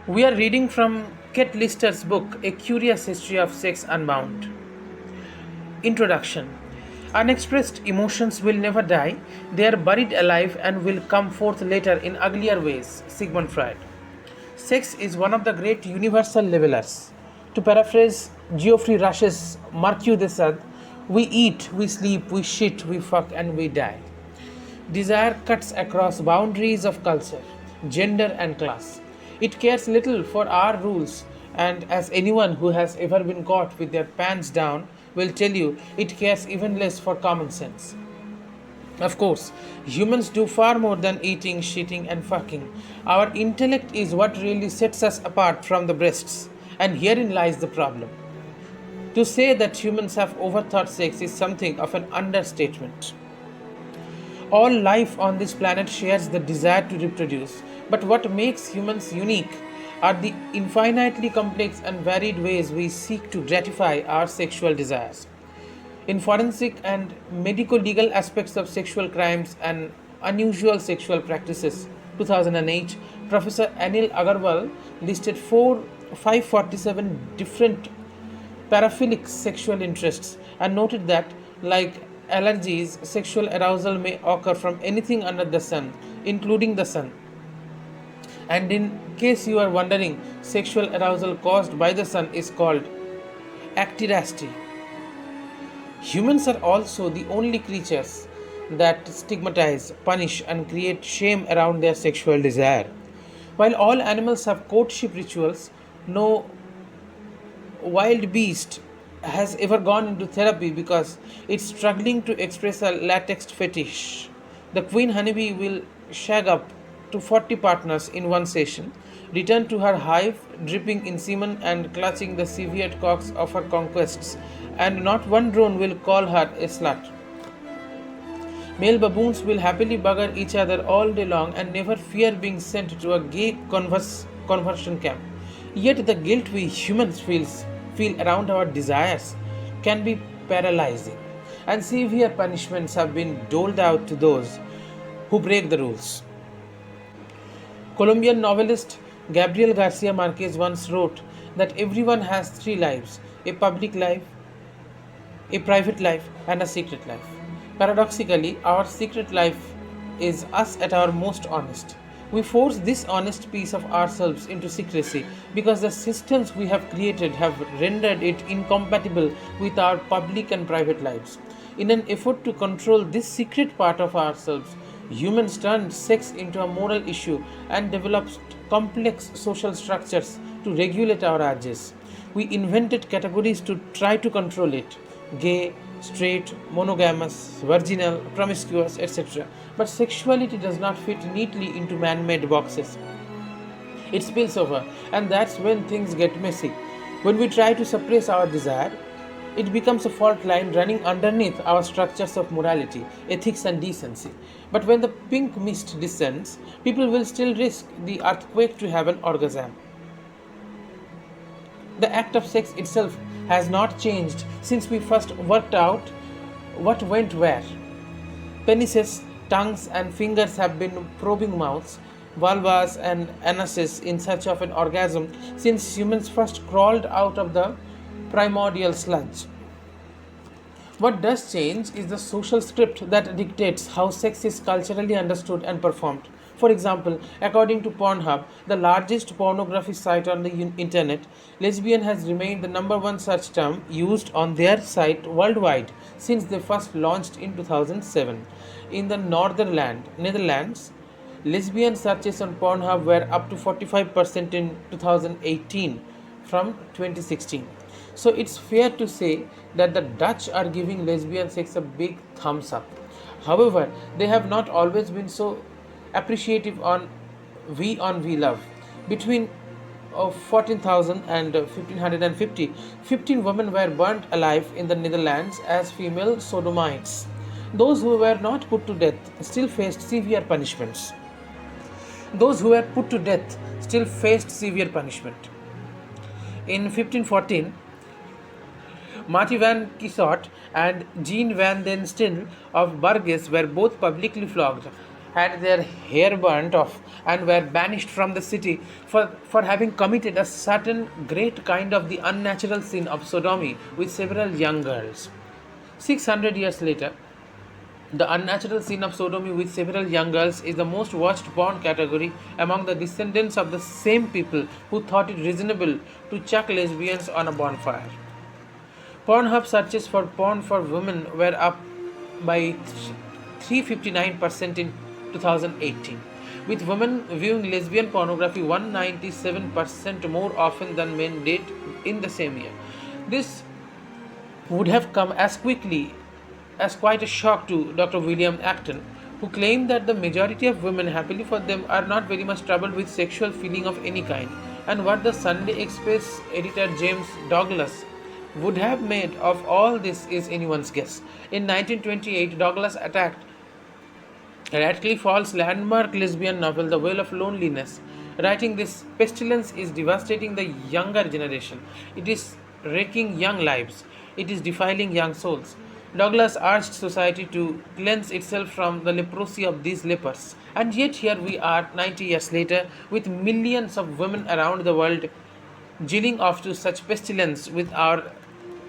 We are reading from Kate Lister's book, A Curious History of Sex Unbound. Introduction. Unexpressed emotions will never die, they are buried alive and will come forth later in uglier ways. Sigmund Freud. Sex is one of the great universal levelers. To paraphrase Geoffrey Rush's Marquis de Sade, we eat, we sleep, we shit, we fuck, and we die. Desire cuts across boundaries of culture, gender, and class. It cares little for our rules, and as anyone who has ever been caught with their pants down will tell you, it cares even less for common sense. Of course, humans do far more than eating, shitting, and fucking. Our intellect is what really sets us apart from the breasts, and herein lies the problem. To say that humans have overthought sex is something of an understatement. All life on this planet shares the desire to reproduce, but what makes humans unique are the infinitely complex and varied ways we seek to gratify our sexual desires. In forensic and medico legal aspects of sexual crimes and unusual sexual practices, 2008, Professor Anil Agarwal listed 547 different paraphilic sexual interests and noted that, like allergies, sexual arousal may occur from anything under the sun, including the sun. And in case you are wondering, sexual arousal caused by the sun is called actirasty. Humans are also the only creatures that stigmatize, punish, and create shame around their sexual desire. While all animals have courtship rituals, no wild beast has ever gone into therapy because it's struggling to express a latex fetish. The queen honeybee will shag up to 40 partners in one session, return to her hive dripping in semen and clutching the severed cocks of her conquests, and not one drone will call her a slut. Male baboons will happily bugger each other all day long and never fear being sent to a gay conversion camp. Yet the guilt we humans feel around our desires can be paralyzing, and severe punishments have been doled out to those who break the rules. Colombian novelist Gabriel Garcia Marquez once wrote that everyone has three lives: a public life, a private life, and a secret life. Paradoxically, our secret life is us at our most honest. We force this honest piece of ourselves into secrecy because the systems we have created have rendered it incompatible with our public and private lives. In an effort to control this secret part of ourselves, humans turned sex into a moral issue and developed complex social structures to regulate our urges. We invented categories to try to control it: gay, straight, monogamous, virginal, promiscuous, etc. But sexuality does not fit neatly into man made boxes. It spills over, and that's when things get messy. When we try to suppress our desire, it becomes a fault line running underneath our structures of morality, ethics, and decency. But when the pink mist descends, people will still risk the earthquake to have an orgasm. The act of sex itself has not changed since we first worked out what went where. Penises, tongues, and fingers have been probing mouths, vulvas, and anuses in search of an orgasm since humans first crawled out of the primordial sludge. What does change is the social script that dictates how sex is culturally understood and performed. For example, according to Pornhub, the largest pornography site on the internet, lesbian has remained the number one search term used on their site worldwide since they first launched in 2007. In the Netherlands, lesbian searches on Pornhub were up to 45% in 2018 from 2016. So it's fair to say that the Dutch are giving lesbian sex a big thumbs up. However, they have not always been so appreciative on V Love. Between 14,000 and 1550, 15 women were burnt alive in the Netherlands as female sodomites. Those who were not put to death still faced severe punishments. Those who were put to death still faced severe punishment. In 1514, Marty van Kiesot and Jean van den Stil of Burgess were both publicly flogged. had their hair burnt off and were banished from the city for having committed a certain great kind of the unnatural sin of sodomy with several young girls. 600 years later, the unnatural sin of sodomy with several young girls is the most watched porn category among the descendants of the same people who thought it reasonable to chuck lesbians on a bonfire. Pornhub searches for porn for women were up by 359% in 2018, with women viewing lesbian pornography 197% more often than men did in the same year. This would have come as quickly as quite a shock to Dr. William Acton, who claimed that the majority of women, happily for them, are not very much troubled with sexual feeling of any kind, and what the Sunday Express editor James Douglas would have made of all this is anyone's guess. In 1928, Douglas attacked Radcliffe Hall's landmark lesbian novel, The Well of Loneliness, writing, "This pestilence is devastating the younger generation. It is wrecking young lives. It is defiling young souls." Douglas urged society to cleanse itself from the leprosy of these lepers. And yet, here we are 90 years later, with millions of women around the world jilling off to such pestilence with our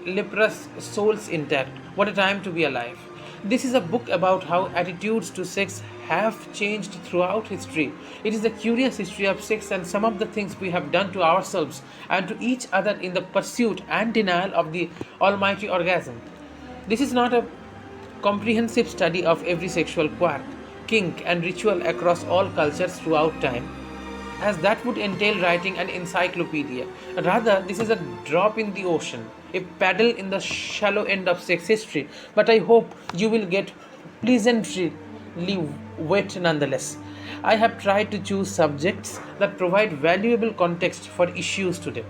leprous souls intact. What a time to be alive! This is a book about how attitudes to sex have changed throughout history. It is a curious history of sex and some of the things we have done to ourselves and to each other in the pursuit and denial of the almighty orgasm. This is not a comprehensive study of every sexual quirk, kink, and ritual across all cultures throughout time, as that would entail writing an encyclopedia. Rather, this is a drop in the ocean, a paddle in the shallow end of sex history, but I hope you will get pleasantly wet nonetheless. I have tried to choose subjects that provide valuable context for issues today,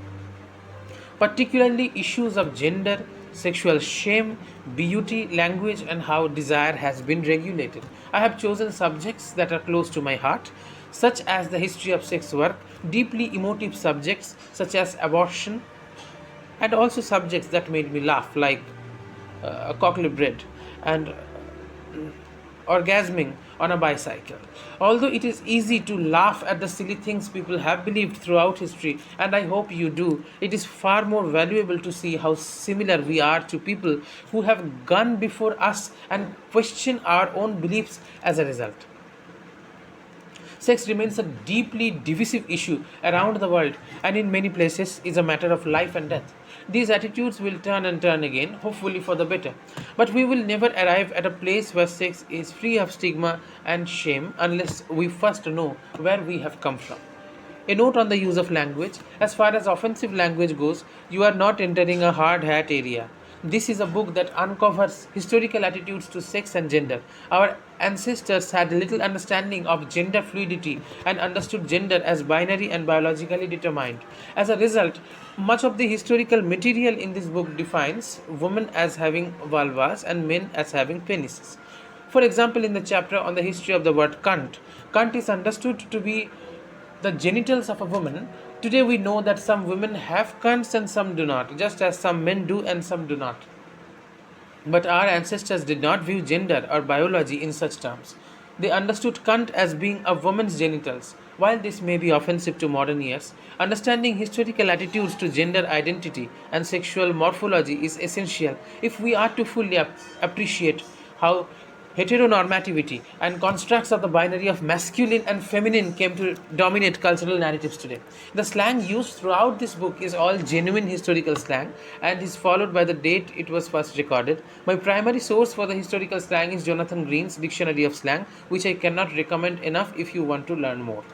particularly issues of gender, sexual shame, beauty, language, and how desire has been regulated. I have chosen subjects that are close to my heart, such as the history of sex work, deeply emotive subjects such as abortion, and also subjects that made me laugh, like cockle bread and orgasming on a bicycle. Although it is easy to laugh at the silly things people have believed throughout history, and I hope you do, it is far more valuable to see how similar we are to people who have gone before us and question our own beliefs as a result. Sex remains a deeply divisive issue around the world and in many places is a matter of life and death. These attitudes will turn and turn again, hopefully for the better. But we will never arrive at a place where sex is free of stigma and shame unless we first know where we have come from. A note on the use of language. As far as offensive language goes, you are not entering a hard hat area. This is a book that uncovers historical attitudes to sex and gender. Our ancestors had little understanding of gender fluidity and understood gender as binary and biologically determined. As a result, much of the historical material in this book defines women as having vulvas and men as having penises. For example, in the chapter on the history of the word cunt, cunt is understood to be the genitals of a woman. Today we know that some women have cunts and some do not, just as some men do and some do not. But our ancestors did not view gender or biology in such terms. They understood cunt as being a woman's genitals. While this may be offensive to modern ears, understanding historical attitudes to gender identity and sexual morphology is essential if we are to fully appreciate how heteronormativity and constructs of the binary of masculine and feminine came to dominate cultural narratives today. The slang used throughout this book is all genuine historical slang and is followed by the date it was first recorded. My primary source for the historical slang is Jonathan Green's Dictionary of Slang, which I cannot recommend enough if you want to learn more.